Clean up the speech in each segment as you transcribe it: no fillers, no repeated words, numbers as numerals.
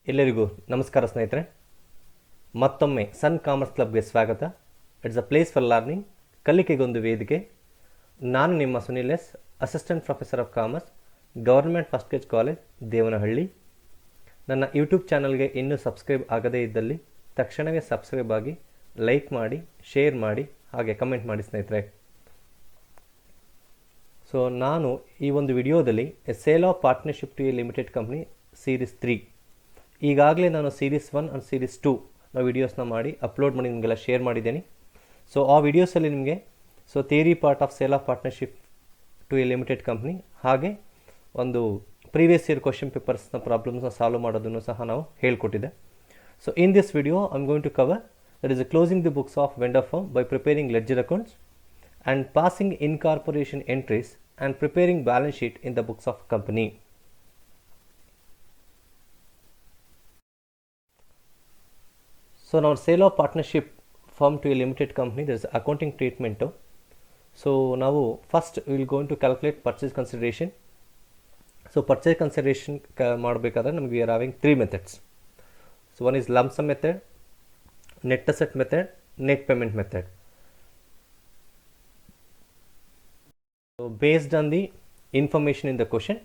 ಎಲ್ಲರಿಗೂ ನಮಸ್ಕಾರ ಸ್ನೇಹಿತರೆ. ಮತ್ತೊಮ್ಮೆ ಸನ್ ಕಾಮರ್ಸ್ ಕ್ಲಬ್ಗೆ ಸ್ವಾಗತ. It's a place for learning, ಕಲಿಕೆಗೊಂದು ವೇದಿಕೆ. ನಾನು ನಿಮ್ಮ Sunil S, assistant professor of commerce, government first grade college, Devanahalli. ನನ್ನ ಯೂಟ್ಯೂಬ್ ಚಾನಲ್ಗೆ ಇನ್ನೂ ಸಬ್ಸ್ಕ್ರೈಬ್ ಆಗದೇ ಇದ್ದಲ್ಲಿ ತಕ್ಷಣವೇ ಸಬ್ಸ್ಕ್ರೈಬ್ ಆಗಿ, ಲೈಕ್ ಮಾಡಿ, ಶೇರ್ ಮಾಡಿ, ಹಾಗೆ ಕಮೆಂಟ್ ಮಾಡಿ ಸ್ನೇಹಿತರೆ. ಸೊ ನಾನು ಈ ಒಂದು ವಿಡಿಯೋದಲ್ಲಿ a sale of partnership to a limited company series 3, ಈಗಾಗಲೇ ನಾನು ಸೀರೀಸ್ 1 ಆ್ಯಂಡ್ ಸೀರೀಸ್ 2 ವೀಡಿಯೋಸ್ನ ಮಾಡಿ ಅಪ್ಲೋಡ್ ಮಾಡಿ ನಿಮಗೆಲ್ಲ ಶೇರ್ ಮಾಡಿದ್ದೀನಿ. ಸೊ ಆ ವಿಡಿಯೋಸಲ್ಲಿ ನಿಮಗೆ theory part of sale of partnership to a limited company, ಹಾಗೆ ಒಂದು ಪ್ರೀವಿಯಸ್ ಇಯರ್ ಕ್ವಶನ್ ಪೇಪರ್ಸ್ನ ಪ್ರಾಬ್ಲಮ್ಸ್ನ ಸಾಲ್ವ್ ಮಾಡೋದನ್ನು ಸಹ ನಾವು ಹೇಳ್ಕೊಟ್ಟಿದ್ದೆ. So in this video I am going to cover that is closing the books of vendor firm by preparing ledger accounts and passing incorporation entries and preparing balance sheet in the books of company. So now sale of partnership firm to a limited company, there is accounting treatment. So now first we will going to calculate purchase consideration. So purchase consideration ಮಾಡಬೇಕಾದ್ರೆ ನಮಗೆ we are having 3 methods. So one is lump sum method, net asset method, net payment method. So based on the information in the question,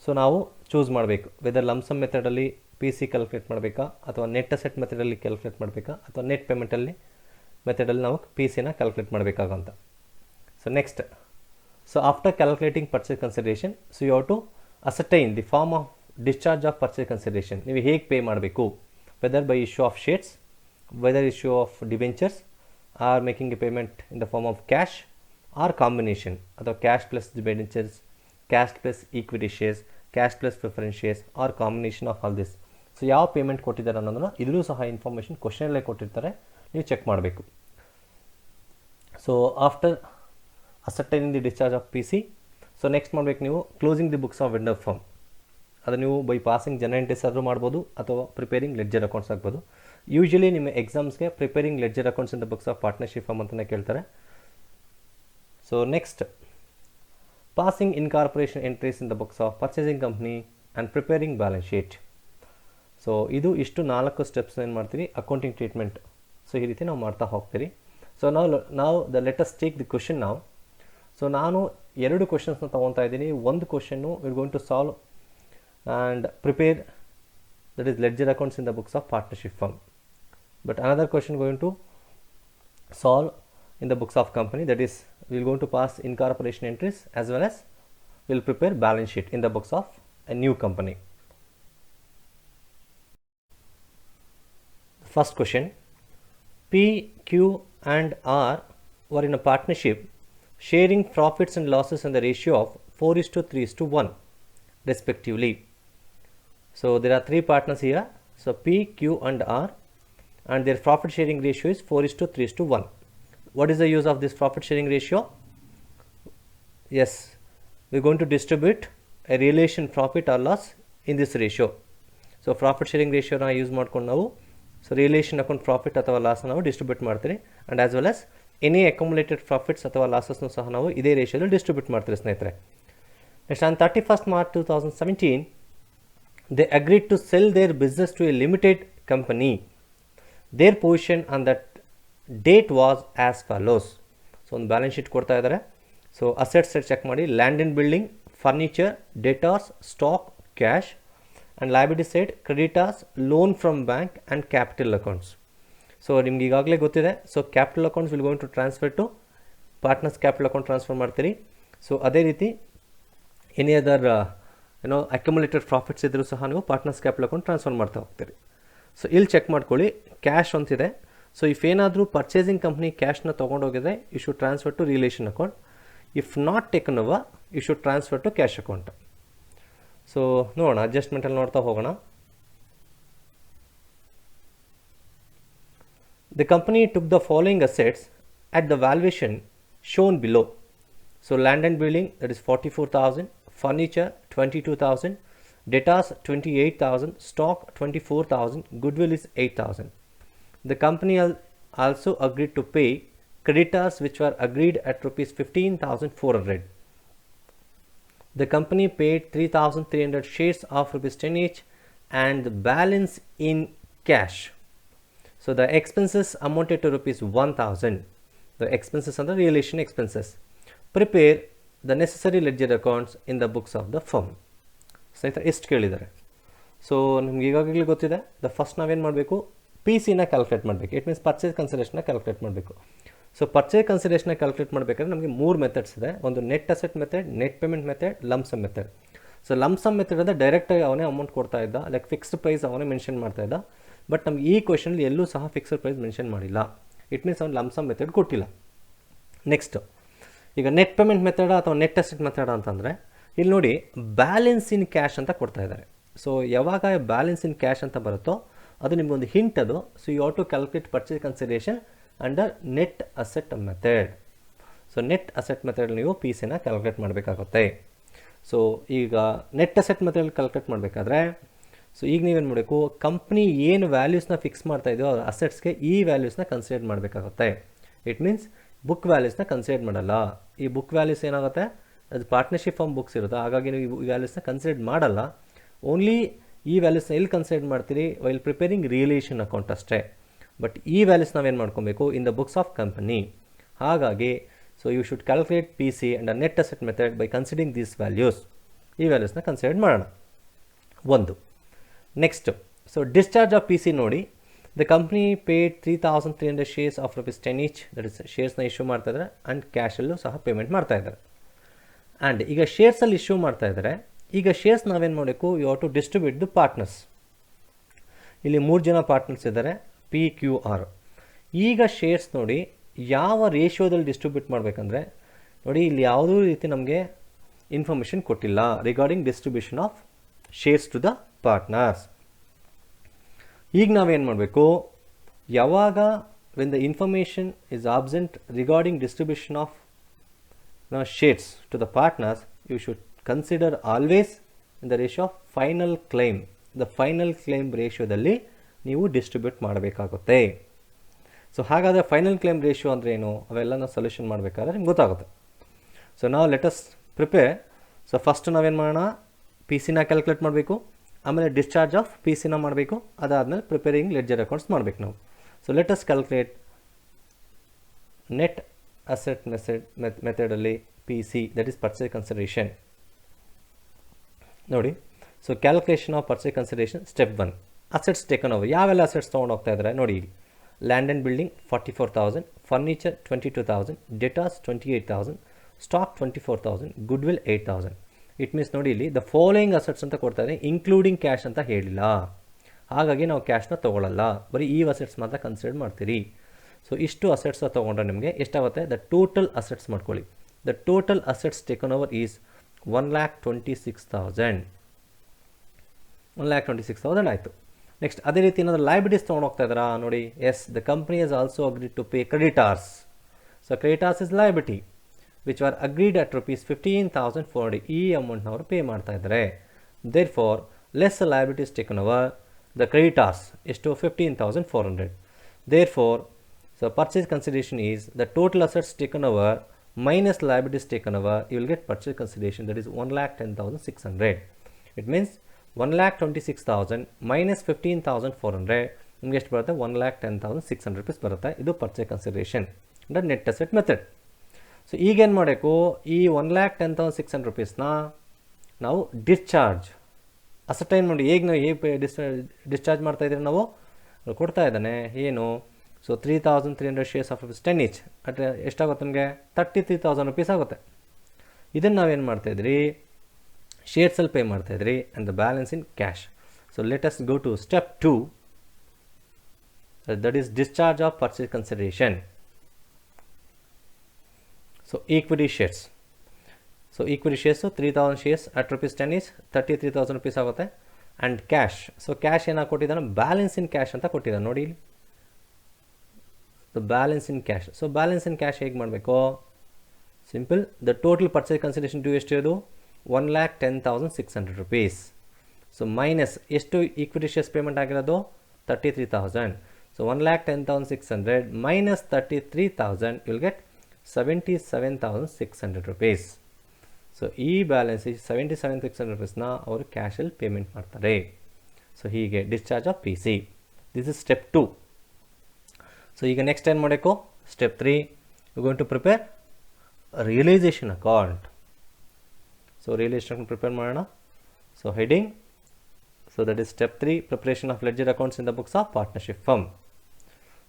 so ನಾವು choose ಮಾಡಬೇಕು whether lump sum ಮೆಥಡಲ್ಲಿ P C calculate ಮಾಡಬೇಕಾ, ಅಥವಾ net asset ಮೆಥಡಲ್ಲಿ calculate ಮಾಡಬೇಕಾ, ಅಥವಾ net ಪೇಮೆಂಟಲ್ಲಿ ಮೆಥಡಲ್ಲಿ ನಾವು P ಸಿನ calculate ಮಾಡಬೇಕಾಗಂತ. So next, so after calculating purchase consideration, so you have to ascertain the form of discharge of purchase consideration. ನೀವು ಹೇಗೆ ಪೇ ಮಾಡಬೇಕು, whether by issue of shares, whether issue of debentures, or making a payment in the form of cash or combination, ಅಥವಾ cash plus debentures, cash plus equity shares, cash plus preference shares, or combination of all this. So ಯಾವ payment ಕೊಟ್ಟಿದ್ದಾರೆ ಅನ್ನೋದನ್ನು ಇದೂ ಸಹ information ಕ್ವಶನಲ್ಲೇ ಕೊಟ್ಟಿರ್ತಾರೆ, ನೀವು check ಮಾಡಬೇಕು. So after ascertaining the discharge of P C, so next ಮಾಡಬೇಕು ನೀವು closing the books of vendor firm. ಅದು ನೀವು ಬೈ ಪಾಸಿಂಗ್ ಜರ್ನಲ್ ಎಂಟ್ರೀಸ್ ಆದರೂ ಮಾಡ್ಬೋದು, ಅಥವಾ ಪ್ರಿಪೇರಿಂಗ್ ಲೆಡ್ಜರ್ ಅಕೌಂಟ್ಸ್ ಆಗ್ಬೋದು. ಯೂಶಲಿ ನಿಮ್ಮ ಎಕ್ಸಾಮ್ಸ್ಗೆ preparing ledger accounts in the books of partnership firm ಅಂತಲೇ ಕೇಳ್ತಾರೆ. So next, passing incorporation entries in the books of purchasing company and preparing balance sheet. So ಇದು ಇಷ್ಟು 4 ಸ್ಟೆಪ್ಸ್ ಏನು ಮಾಡ್ತೀವಿ ಅಕೌಂಟಿಂಗ್ ಟ್ರೀಟ್ಮೆಂಟ್. ಸೊ ಈ ರೀತಿ ನಾವು ಮಾಡ್ತಾ ಹೋಗ್ತೀರಿ. ಸೊ ನಾವು the let's take the question ನಾವು. ಸೊ ನಾನು 2 ಕ್ವಶನ್ಸ್ನ ತೊಗೊತಾ ಇದ್ದೀನಿ. ಒಂದು ಕ್ವಶನ್ನು will going to solve and prepare, that is ledger accounts in the books of partnership firm. But another question going to solve in the books of company, that is we will going to pass incorporation entries as well as we will prepare balance sheet in the books of a new company. First question, P, Q and R were in a partnership sharing profits and losses in the ratio of 4:3:1 respectively. So there are 3 partners here. So P, Q and R, and their profit sharing ratio is 4:3:1. What is the use of this profit sharing ratio? Yes, we are going to distribute a realization profit or loss in this ratio. So profit sharing ratio na use ಮಾಡ್ಕೊಂಡು ನಾವು realization account profit ಅಥವಾ loss ನಾವು distribute ಮಾಡ್ತೀರಿ, and as well as any accumulated profits ಅಥವಾ ಲಾಸಸ್ನು ಸಹ ನಾವು ಇದೇ ರೇಷಿಯೋದಲ್ಲಿ distribute ಮಾಡ್ತೀರಿ ಸ್ನೇಹಿತರೆ. Next, on 31st March 2017 they agreed to sell their business to a limited company. Their position on that date was as follows. So ಒಂದು balance sheet ಕೊಡ್ತಾ ಇದ್ದಾರೆ. So assets side check ಮಾಡಿ, land and building, furniture, debtors, stock, cash, and liability side creditors, loan from bank and capital accounts. So ನಿಮ್ಗೆ ಈಗಾಗಲೇ ಗೊತ್ತಿದೆ. So capital accounts will going to transfer to partners capital account transfer ಮಾಡ್ತೀರಿ. So ಅದೇ ರೀತಿ any other accumulated profits ಇದ್ದರೂ ಸಹ ನೀವು partners capital account transfer ಮಾಡ್ತಾ ಹೋಗ್ತೀರಿ. ಸೊ ಇಲ್ಲಿ ಚೆಕ್ ಮಾಡ್ಕೊಳ್ಳಿ, ಕ್ಯಾಶ್ ಅಂತಿದೆ. ಸೊ ಇಫ್ ಏನಾದರೂ ಪರ್ಚೇಸಿಂಗ್ ಕಂಪ್ನಿ ಕ್ಯಾಶ್ನ ತೊಗೊಂಡೋಗಿದ್ರೆ you should transfer to realisation account. If not taken over you should transfer to cash account. So ನೋಡೋಣ, ಅಡ್ಜಸ್ಟ್ಮೆಂಟಲ್ಲಿ ನೋಡ್ತಾ ಹೋಗೋಣ. The company took the following assets at the valuation shown below. So land and building, that is 44,000, furniture 22,000, debtors 28,000, stock 24,000, goodwill is 8,000. The company also agreed to pay creditors which were agreed at rupees 15,400. The company paid 3,300 shares of rupees 10 each and the balance in cash. So the expenses amounted to rupees 1000. The expenses are the relation expenses. Prepare the necessary ledger accounts in the books of the firm. ಸ್ನೇಹಿತರೆ ಎಷ್ಟು ಕೇಳಿದ್ದಾರೆ. So ನಿಮ್ಗೆ ಈಗಾಗಲೇ ಗೊತ್ತಿದೆ. First ನಾವೇನು ಮಾಡಬೇಕು, P ಸಿನ calculate ಮಾಡಬೇಕು. ಇಟ್ ಮೀನ್ಸ್ ಪರ್ಚೇಸ್ ಕನ್ಸಿಡರೇಷನ್ನ ಕ್ಯಾಲ್ಕುಲೇಟ್ ಮಾಡಬೇಕು. ಸೊ ಪರ್ಚೇಸ್ ಕನ್ಸಿಡರೇಷನ್ನ ಕ್ಯಾಲ್ಕುಲೇಟ್ ಮಾಡಬೇಕಾದ್ರೆ ನಮಗೆ 3 ಮೆಥಡ್ಸ್ ಇದೆ. ಒಂದು net asset method, net payment method, lump sum method. So lump sum method ಅಂದರೆ ಡೈರೆಕ್ಟಾಗಿ ಅವನೇ ಅಮೌಂಟ್ ಕೊಡ್ತಾ ಇದ್ದ, ಲೈಕ್ ಫಿಕ್ಸ್ಡ್ ಪ್ರೈಸ್ ಅವನೇ ಮೆನ್ಷನ್ ಮಾಡ್ತಾ ಇದ್ದ. ಬಟ್ ನಮ್ಗೆ ಈ ಕ್ವೆಶನಲ್ಲಿ ಎಲ್ಲೂ ಸಹ ಫಿಕ್ಸ್ಡ್ ಪ್ರೈಸ್ ಮೆನ್ಷನ್ ಮಾಡಿಲ್ಲ. ಇಟ್ ಮೀನ್ಸ್ ಅವ್ನು ಲಂಸಮ್ ಮೆಥಡ್ ಕೊಟ್ಟಿಲ್ಲ. ನೆಕ್ಸ್ಟ್ ಈಗ ನೆಟ್ ಪೇಮೆಂಟ್ ಮೆಥಡ ಅಥವಾ ನೆಟ್ ಅಸೆಟ್ ಮೆಥಡ ಅಂತಂದರೆ ಇಲ್ಲಿ ನೋಡಿ ಬ್ಯಾಲೆನ್ಸ್ ಇನ್ ಕ್ಯಾಶ್ ಅಂತ ಕೊಡ್ತಾ ಇದ್ದಾರೆ. ಸೊ ಯಾವಾಗ ಬ್ಯಾಲೆನ್ಸ್ ಇನ್ ಕ್ಯಾಶ್ ಅಂತ ಬರುತ್ತೋ ಅದು ನಿಮಗೊಂದು ಹಿಂಟ್ ಅದು. So you have to calculate purchase consideration under net asset method. So net asset method ನೀವು ಪಿ ಸಿನ ಕ್ಯಾಲ್ಕುಲೇಟ್ ಮಾಡಬೇಕಾಗುತ್ತೆ. ಸೊ ಈಗ ನೆಟ್ ಅಸೆಟ್ ಮೆಥಡ್ ಕ್ಯಾಲ್ಕುಲೇಟ್ ಮಾಡಬೇಕಾದ್ರೆ ಸೊ ಈಗ ನೀವೇನು ಮಾಡಬೇಕು, ಕಂಪ್ನಿ ಏನು ವ್ಯಾಲ್ಯೂಸ್ನ ಫಿಕ್ಸ್ ಮಾಡ್ತಾ ಇದೆಯೋ ಆ ಅಸೆಟ್ಸ್ಗೆ ಈ ವ್ಯಾಲ್ಯೂಸ್ನ ಕನ್ಸಿಡರ್ ಮಾಡಬೇಕಾಗುತ್ತೆ. ಇಟ್ ಮೀನ್ಸ್ ಬುಕ್ ವ್ಯಾಲ್ಯೂಸ್ನ ಕನ್ಸಿಡರ್ ಮಾಡಲ್ಲ. ಈ ಬುಕ್ ವ್ಯಾಲ್ಯೂಸ್ ಏನಾಗುತ್ತೆ, ಅದು ಪಾರ್ಟ್ನರ್ಶಿಪ್ ಫಾರ್ಮ್ ಬುಕ್ಸ್ ಇರುತ್ತೆ, ಹಾಗಾಗಿ ನೀವು ಈ ವ್ಯಾಲ್ಯೂಸ್ನ ಕನ್ಸಿಡರ್ ಮಾಡಲ್ಲ. ಓನ್ಲಿ ಈ ವ್ಯಾಲ್ಯೂಸ್ನ ಎಲ್ಲಿ ಕನ್ಸಿಡರ್ ಮಾಡ್ತೀರಿ, ವೈಲ್ ಪ್ರಿಪೇರಿಂಗ್ ರಿಯಲೇಷನ್ ಅಕೌಂಟ್ ಅಷ್ಟೇ. ಬಟ್ ಈ ವ್ಯಾಲ್ಯೂಸ್ ನಾವೇನು ಮಾಡ್ಕೊಬೇಕು, in the books of company. ಹಾಗಾಗಿ so you should calculate P C and net asset method by considering these values. ಈ ವ್ಯಾಲ್ಯೂಸ್ನ ಕನ್ಸಿಡರ್ ಮಾಡೋಣ. ಒಂದು next, so discharge of P C ನೋಡಿ, the company paid 3300 shares of ₹10 each. That is ಶೇರ್ಸ್ನ issue ಮಾಡ್ತಾ ಇದ್ದಾರೆ and ಕ್ಯಾಶಲ್ಲೂ ಸಹ payment ಮಾಡ್ತಾ ಇದ್ದಾರೆ. ಆ್ಯಂಡ್ ಈಗ ಶೇರ್ಸಲ್ಲಿ ಇಶ್ಯೂ ಮಾಡ್ತಾ ಇದ್ದಾರೆ. ಈಗ ಶೇರ್ಸ್ ನಾವೇನು ಮಾಡಬೇಕು, you have to distribute the partners. ಇಲ್ಲಿ 3 ಜನ ಪಾರ್ಟ್ನರ್ಸ್ ಇದ್ದಾರೆ, PQR. ಈಗ ಶೇರ್ಸ್ ನೋಡಿ ಯಾವ ರೇಷಿಯೋದಲ್ಲಿ ಡಿಸ್ಟ್ರಿಬ್ಯೂಟ್ ಮಾಡಬೇಕಂದ್ರೆ ನೋಡಿ, ಇಲ್ಲಿ ಯಾವುದೂ ರೀತಿ ನಮಗೆ ಇನ್ಫಾರ್ಮೇಷನ್ ಕೊಟ್ಟಿಲ್ಲ regarding distribution of shares to the partners. ಈಗ ನಾವೇನು ಮಾಡಬೇಕು, ಯಾವಾಗ when the information is absent regarding distribution of shares to the partners, you should consider always in the ratio of final claim. The final claim ರೇಷಿಯೋದಲ್ಲಿ ನೀವು distribute ಮಾಡಬೇಕಾಗುತ್ತೆ. So ಹಾಗಾದರೆ final claim ratio ಅಂದರೆ ಏನು, ಅವೆಲ್ಲ ನಾವು ಸೊಲ್ಯೂಷನ್ ಮಾಡಬೇಕಾದ್ರೆ ನಿಮ್ಗೆ ಗೊತ್ತಾಗುತ್ತೆ. ಸೊ ನಾವು ಲೆಟಸ್ ಪ್ರಿಪೇರ್. ಸೊ ಫಸ್ಟ್ ನಾವೇನು ಮಾಡೋಣ, ಪಿ ಸಿನ ಕ್ಯಾಲ್ಕುಲೇಟ್ ಮಾಡಬೇಕು, ಆಮೇಲೆ ಡಿಸ್ಚಾರ್ಜ್ ಆಫ್ ಪಿ ಸಿನ ಮಾಡಬೇಕು, ಅದಾದಮೇಲೆ ಪ್ರಿಪೇರಿಂಗ್ ಲೆಡ್ಜರ್ ಅಕೌಂಟ್ಸ್ ಮಾಡಬೇಕು ನಾವು. So let us calculate net asset ಮೆಥಡಲ್ಲಿ P C, that is purchase consideration ನೋಡಿ. So calculation of purchase consideration step 1, assets taken over. ಯಾವೆಲ್ಲ ಅಸೆಟ್ಸ್ ತೊಗೊಂಡು ಹೋಗ್ತಾ ಇದ್ದಾರೆ ನೋಡಿ. Land and building 44,000, furniture 22,000, debtors 28,000, stock 24,000, goodwill 8,000. It means ನೋಡಿ ಇಲ್ಲಿ the following assets ಅಂತ ಕೊಡ್ತಾ ಇದೆ, ಇನ್ಕ್ಲೂಡಿಂಗ್ ಕ್ಯಾಶ್ ಅಂತ ಹೇಳಿಲ್ಲ. ಹಾಗಾಗಿ ನಾವು ಕ್ಯಾಶ್ನ ತೊಗೊಳ್ಳಲ್ಲ, ಬರೀ ಈ ಅಸೆಟ್ಸ್ ಮಾತ್ರ ಕನ್ಸಿಡರ್ ಮಾಡ್ತೀರಿ. ಸೊ ಇಷ್ಟು ಅಸೆಟ್ಸ್ ತೊಗೊಂಡ್ರೆ ನಿಮಗೆ ಎಷ್ಟಾಗುತ್ತೆ, ದ ಟೋಟಲ್ ಅಸೆಟ್ಸ್ ಮಾಡ್ಕೊಳ್ಳಿ. The total assets taken over is 1,26,000. 1,26,000 ಆಯಿತು. ನೆಕ್ಸ್ಟ್ ಅದೇ ರೀತಿ ಏನಾದರೂ ಲೈಬಿಲಿಟೀಸ್ ತೊಗೊಂಡು ಹೋಗ್ತಾ ಇದ್ದಾರಾ ನೋಡಿ. Yes, the company is also agreed to pay creditors. So creditors is liability which are agreed at ₹15,400. ಈ ಅಮೌಂಟ್ನ ಅವರು ಪೇ ಮಾಡ್ತಾ ಇದ್ದಾರೆ. Therefore less liabilities taken over the creditors ಎಷ್ಟು, 15,400. Therefore so purchase consideration is the total assets taken over minus liabilities taken over. You will get purchase consideration, that is 1,10,600. It means 1,26,000 minus 15,400 ನಿಮಗೆ ಎಷ್ಟು ಬರುತ್ತೆ, 1,10,600 rupees ಬರುತ್ತೆ. ಇದು purchase consideration under net asset method. So ಈಗೇನು ಮಾಡಬೇಕು, ಈ 1,10,600 rupeesನ ನಾವು discharge ಅಸೆಟೈನ್ ನೋಡಿ. ಹೇಗೆ ನಾವು ಹೇಗೆ ಡಿಸ್ಚಾರ್ಜ್ ಮಾಡ್ತಾ ಇದ್ದೀರಿ, ನಾವು ಕೊಡ್ತಾ ಇದ್ದಾನೆ ಏನು. So 3,300 shares of ₹10 each at ಎಷ್ಟಾಗುತ್ತೆ ನಮಗೆ, 33,000 rupees ಆಗುತ್ತೆ. ಇದನ್ನು ನಾವೇನು ಮಾಡ್ತಾಯಿದ್ರಿ, ಶೇರ್ಸಲ್ಲಿ ಪೇ ಮಾಡ್ತಾಯಿದ್ರಿ and the balance in cash. So let us go to step 2, that is discharge of purchase consideration. So equity shares. So equity shares 3,000 shares at ₹10 each 33,000 rupees ಆಗುತ್ತೆ. And cash, so cash ಏನಾಗಿ ಕೊಟ್ಟಿದ್ದಾನೆ, balance in cash ಅಂತ ಕೊಟ್ಟಿದ್ದಾನೆ ನೋಡಿ ಇಲ್ಲಿ, the balance in cash. So balance in cash ಹೇಗೆ ಮಾಡಬೇಕು, simple. The total purchase consideration due ಎಷ್ಟಿರೋದು, 1,10,600 rupees. ಸೊ ಮೈನಸ್ ಎಷ್ಟು ಈಕ್ವಿಟಿ ಶೇರ್ಸ್ ಪೇಮೆಂಟ್ ಆಗಿರೋದು, 33,000. So 1,10,600 minus 33,000 you will get 77,600 rupees. So ಈ ಬ್ಯಾಲೆನ್ಸ್ 77,600 rupeesನ ಅವರು ಕ್ಯಾಶಲ್ಲಿ ಪೇಮೆಂಟ್ ಮಾಡ್ತಾರೆ. ಸೊ ಹೀಗೆ discharge of P C, this is step 2. So ಈಗ ನೆಕ್ಸ್ಟ್ ಏನು ಮಾಡಬೇಕು, step 3 you going to prepare realisation account. So realisation account prepare ಮಾಡೋಣ. So heading, so that is step 3, preparation of ledger accounts in the books of partnership firm.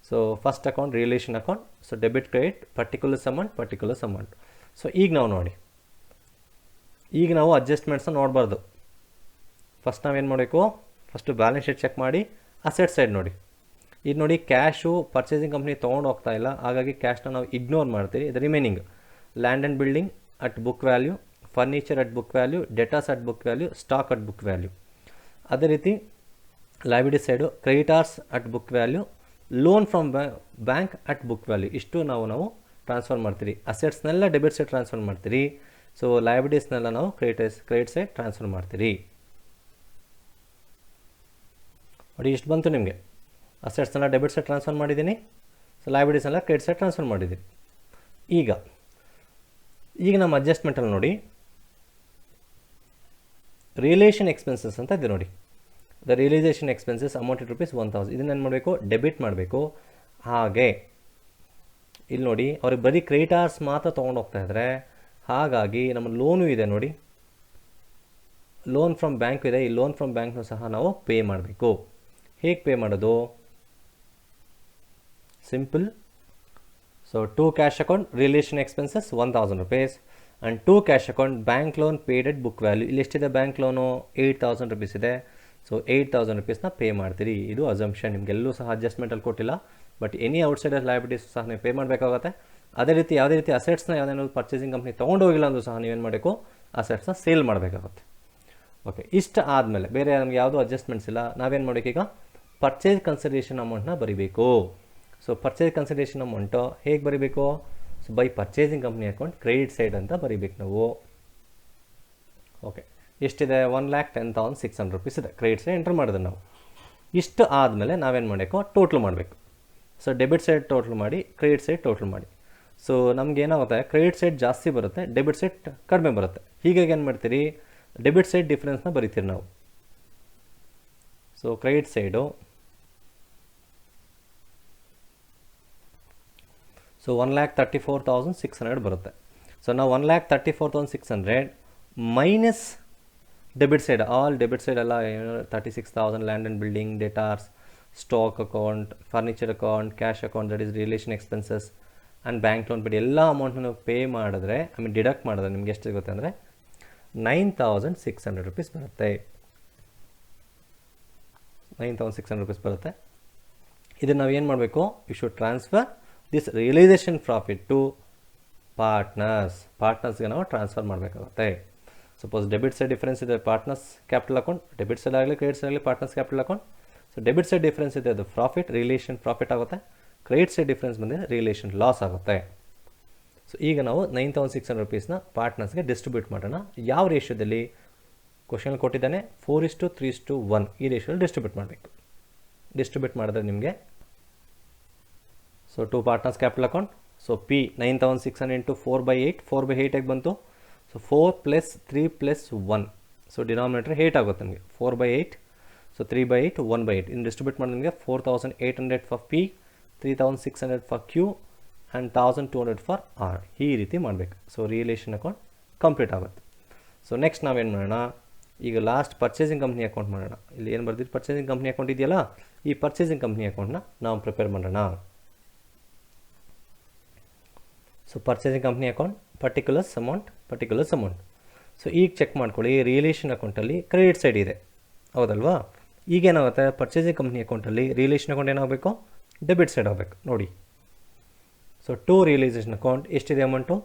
So first account realisation account. So debit credit particulars amount. So ಈಗ ನಾವು ನೋಡಿ, ಈಗ ನಾವು ಅಡ್ಜಸ್ಟ್ಮೆಂಟ್ಸ್ನ ನೋಡಬಾರ್ದು. First ನಾವೇನು ಮಾಡಬೇಕು, first balance sheet check ಮಾಡಿ asset side ನೋಡಿ. ಇದು ನೋಡಿ, ಕ್ಯಾಶು ಪರ್ಚೇಸಿಂಗ್ ಕಂಪ್ನಿ ತೊಗೊಂಡು ಹೋಗ್ತಾ ಇಲ್ಲ, ಹಾಗಾಗಿ ಕ್ಯಾಶ್ನ ನಾವು ಇಗ್ನೋರ್ ಮಾಡ್ತೀವಿ. ಇದು remaining land and building at book value, furniture at book value, debtors at book value, stock at book value. ಅದೇ ರೀತಿ liability side creditors at book value, loan from bank at book value. ಇಷ್ಟು ನಾವು transfer ಮಾಡ್ತೀರಿ. ಅಸೆಟ್ಸ್ನೆಲ್ಲ debit side transfer ಮಾಡ್ತೀರಿ. So ಲಯಬಿಲಿಟೀಸ್ನೆಲ್ಲ ನಾವು credit side transfer ಮಾಡ್ತೀರಿ. ನೋಡಿ ಇಷ್ಟು ಬಂತು ನಿಮಗೆ. ಅಸೆಟ್ಸ್ನೆಲ್ಲ ಡೆಬಿಟ್ ಸೈಡ್ ಟ್ರಾನ್ಸ್ಫರ್ ಮಾಡಿದ್ದೀನಿ. ಸೊ ಲಯಬಿಲಿಟೀಸ್ನೆಲ್ಲ ಕ್ರೆಡಿಟ್ ಸೈಡ್ ಟ್ರಾನ್ಸ್ಫರ್ ಮಾಡಿದ್ದೀನಿ. ಈಗ ನಮ್ಮ ಅಡ್ಜಸ್ಟ್ಮೆಂಟಲ್ಲಿ ನೋಡಿ, ರಿಯಲೇಷನ್ ಎಕ್ಸ್ಪೆನ್ಸಸ್ ಅಂತ ಇದೆ ನೋಡಿ. The realisation expenses amounted ₹1000. ಇದನ್ನು ಏನು ಮಾಡಬೇಕು, ಡೆಬಿಟ್ ಮಾಡಬೇಕು. ಹಾಗೆ ಇಲ್ಲಿ ನೋಡಿ, ಅವ್ರಿಗೆ ಬರೀ ಕ್ರೆಡಿಟಾರ್ಸ್ ಮಾತ್ರ ತೊಗೊಂಡು ಹೋಗ್ತಾ ಇದ್ದಾರೆ. ಹಾಗಾಗಿ ನಮ್ಮ ಲೋನು ಇದೆ ನೋಡಿ, ಲೋನ್ ಫ್ರಮ್ ಬ್ಯಾಂಕ್ ಇದೆ. ಈ ಲೋನ್ ಫ್ರಮ್ ಬ್ಯಾಂಕ್ನೂ ಸಹ ನಾವು ಪೇ ಮಾಡಬೇಕು. ಹೇಗೆ ಪೇ ಮಾಡೋದು, simple. So 2 cash account realisation expenses ₹1000 and 2 cash account bank loan paid at book value. ಇಲ್ಲಿ ಎಷ್ಟಿದೆ ಬ್ಯಾಂಕ್ ಲೋನು, ₹8000 ಇದೆ. ಸೊ ₹8000 ಪೇ ಮಾಡ್ತೀರಿ. ಇದು ಅಸಂಪ್ಷನ್, ನಿಮಗೆಲ್ಲೂ ಸಹ ಅಡ್ಜಸ್ಟ್ಮೆಂಟಲ್ಲಿ ಕೊಟ್ಟಿಲ್ಲ. ಬಟ್ ಎನಿ ಔಟ್ಸೈಡರ್ ಲಯಬಿಲಿಟೀಸ್ ಸಹ ನೀವು ಪೇ ಮಾಡಬೇಕಾಗುತ್ತೆ. ಅದೇ ರೀತಿ ಯಾವುದೇ ರೀತಿ ಅಸೆಟ್ಸ್ನ ಯಾವುದೇನೋ ಪರ್ಚೇಸಿಂಗ್ ಕಂಪ್ನಿ ತೊಗೊಂಡು ಹೋಗಿಲ್ಲ ಅಂದರೂ ಸಹ ನೀವೇನು ಮಾಡಬೇಕು, ಅಸೆಟ್ಸ್ನ ಸೇಲ್ ಮಾಡಬೇಕಾಗುತ್ತೆ. ಓಕೆ, ಇಷ್ಟು ಆದಮೇಲೆ ಬೇರೆ ನಮಗೆ ಯಾವುದೂ ಅಡ್ಜಸ್ಟ್ಮೆಂಟ್ಸ್ ಇಲ್ಲ. ನಾವೇನು ಮಾಡಬೇಕು, ಈಗ ಪರ್ಚೇಸ್ ಕನ್ಸಿಡರೇಷನ್ ಅಮೌಂಟ್ನ ಬರೀಬೇಕು. ಸೊ ಪರ್ಚೇಸ್ ಕನ್ಸಿಡರೇಷನ್ ಅಮೌಂಟು ಹೇಗೆ ಬರೀಬೇಕು, so by purchasing company account credit side ಅಂತ ಬರೀಬೇಕು ನಾವು. ಓಕೆ, ಎಷ್ಟಿದೆ, ₹1,10,600 ಇದೆ. ಕ್ರೆಡಿಟ್ ಸೈಡ್ ಎಂಟ್ರ್ ಮಾಡಿದ್ರೆ ನಾವು. ಇಷ್ಟು ಆದಮೇಲೆ ನಾವೇನು ಮಾಡಬೇಕು, ಟೋಟ್ಲ್ ಮಾಡಬೇಕು. ಸೊ ಡೆಬಿಟ್ ಸೈಡ್ ಟೋಟ್ಲ್ ಮಾಡಿ, ಕ್ರೆಡಿಟ್ ಸೈಡ್ ಟೋಟ್ಲ್ ಮಾಡಿ. ಸೊ ನಮ್ಗೆ ಏನಾಗುತ್ತೆ, ಕ್ರೆಡಿಟ್ ಸೈಡ್ ಜಾಸ್ತಿ ಬರುತ್ತೆ, ಡೆಬಿಟ್ ಸೈಡ್ ಕಡಿಮೆ ಬರುತ್ತೆ. ಹೀಗಾಗಿ ಏನು ಮಾಡ್ತೀರಿ, ಡೆಬಿಟ್ ಸೈಡ್ ಡಿಫ್ರೆನ್ಸ್ನ ಬರೀತೀರಿ ನಾವು. ಸೊ ಕ್ರೆಡಿಟ್ ಸೈಡು, ಸೊ 1,34,600 ಬರುತ್ತೆ. ಸೊ ನಾವು 1,34,600 minus debit side, all debit side ಎಲ್ಲ 36,000 land and building, debtors, stock account, furniture account, cash account, that is realisation expenses and bank loan ಬಿಡಿ ಎಲ್ಲ ಅಮೌಂಟ್ನ ಪೇ ಮಾಡಿದ್ರೆ, deduct ಮಾಡಿದ್ರೆ ನಿಮ್ಗೆ ಎಷ್ಟು ಸಿಗುತ್ತೆ ಅಂದರೆ ₹9,600 ಬರುತ್ತೆ. ₹9,600 ಬರುತ್ತೆ. ಇದನ್ನು ನಾವು ಏನು ಮಾಡಬೇಕು, you should transfer this realisation profit to ಪಾರ್ಟ್ನರ್ಸ್ಗೆ ನಾವು ಟ್ರಾನ್ಸ್ಫರ್ ಮಾಡಬೇಕಾಗುತ್ತೆ. ಸಪೋಸ್ ಡೆಬಿಟ್ ಸೈಡ್ ಡಿಫರೆನ್ಸ್ ಇದೆ, partners capital account, debit side ಆಗಲಿ ಕ್ರೆಡಿಟ್ ಸೈಡ್ ಆಗಲಿ partners capital account. So debit side difference ಇದೆ, ಅದು ಪ್ರಾಫಿಟ್, ರಿಯಲೇಷನ್ ಪ್ರಾಫಿಟ್ ಆಗುತ್ತೆ. ಕ್ರೆಡಿಟ್ ಸೈಡ್ ಡಿಫರೆನ್ಸ್ ಬಂದಿದೆ, ರಿಯಲೇಷನ್ ಲಾಸ್ ಆಗುತ್ತೆ. ಸೊ ಈಗ ನಾವು ₹9,600 ಪಾರ್ಟ್ನರ್ಸ್ಗೆ ಡಿಸ್ಟ್ರಿಬ್ಯೂಟ್ ಮಾಡೋಣ. ಯಾವ ರೇಷಿಯೋದಲ್ಲಿ, ಕ್ವಶನ್ ಕೊಟ್ಟಿದ್ದಾನೆ 4:3:1 ಈ ರೇಷಿಯೋದಲ್ಲಿ ಡಿಸ್ಟ್ರಿಬ್ಯೂಟ್ ಮಾಡಬೇಕು. ಡಿಸ್ಟ್ರಿಬ್ಯೂಟ್ ಮಾಡಿದ್ರೆ ನಿಮಗೆ, so 2 partners capital account, so P 9,600 into 4/8, 4/8 ಆಗಿ ಬಂತು. ಸೊ 4 + 3 + 1, ಸೊ ಡಿನಾಮಿನೇಟರ್ 8 ಆಗುತ್ತೆ ನಮಗೆ, 4/8. ಸೊ 3/8, 1/8 ಇನ್ನು ಡಿಸ್ಟ್ರಿಬ್ಯೂಟ್ ಮಾಡಿ ನಿಮಗೆ 4,800 for P, 3,600 for Q and 1,200 for R. ಈ ರೀತಿ ಮಾಡಬೇಕು. ಸೊ ರಿಯಲೇಷನ್ ಅಕೌಂಟ್ ಕಂಪ್ಲೀಟ್ ಆಗುತ್ತೆ. ಸೊ ನೆಕ್ಸ್ಟ್ ನಾವೇನು ಮಾಡೋಣ, ಈಗ ಲಾಸ್ಟ್ ಪರ್ಚೇಸಿಂಗ್ ಕಂಪ್ನಿ ಅಕೌಂಟ್ ಮಾಡೋಣ. ಇಲ್ಲಿ ಏನು ಬರ್ದಿದ್ದು, ಪರ್ಚೇಸಿಂಗ್ ಕಂಪ್ನಿ ಅಕೌಂಟ್ ಇದೆಯಲ್ಲ, ಈ ಪರ್ಚೇಸಿಂಗ್ ಕಂಪ್ನಿ ಅಕೌಂಟ್ನ ನಾವು ಪ್ರಿಪೇರ್ ಮಾಡೋಣ. So purchasing company account, particulars amount. So ಈಗ ಚೆಕ್ ಮಾಡ್ಕೊಳ್ಳಿ, ರಿಯಲೇಷನ್ ಅಕೌಂಟಲ್ಲಿ ಕ್ರೆಡಿಟ್ ಸೈಡ್ ಇದೆ, ಹೌದಲ್ವಾ? ಈಗೇನಾಗುತ್ತೆ, ಪರ್ಚೇಸಿಂಗ್ ಕಂಪ್ನಿ ಅಕೌಂಟಲ್ಲಿ ರಿಯಲೇಷನ್ ಅಕೌಂಟ್ ಏನಾಗಬೇಕು, ಡೆಬಿಟ್ ಸೈಡ್ ಆಗಬೇಕು ನೋಡಿ. ಸೊ ಟು ರಿಯಲೈಸೇಷನ್ ಅಕೌಂಟ್ ಎಷ್ಟಿದೆ amount,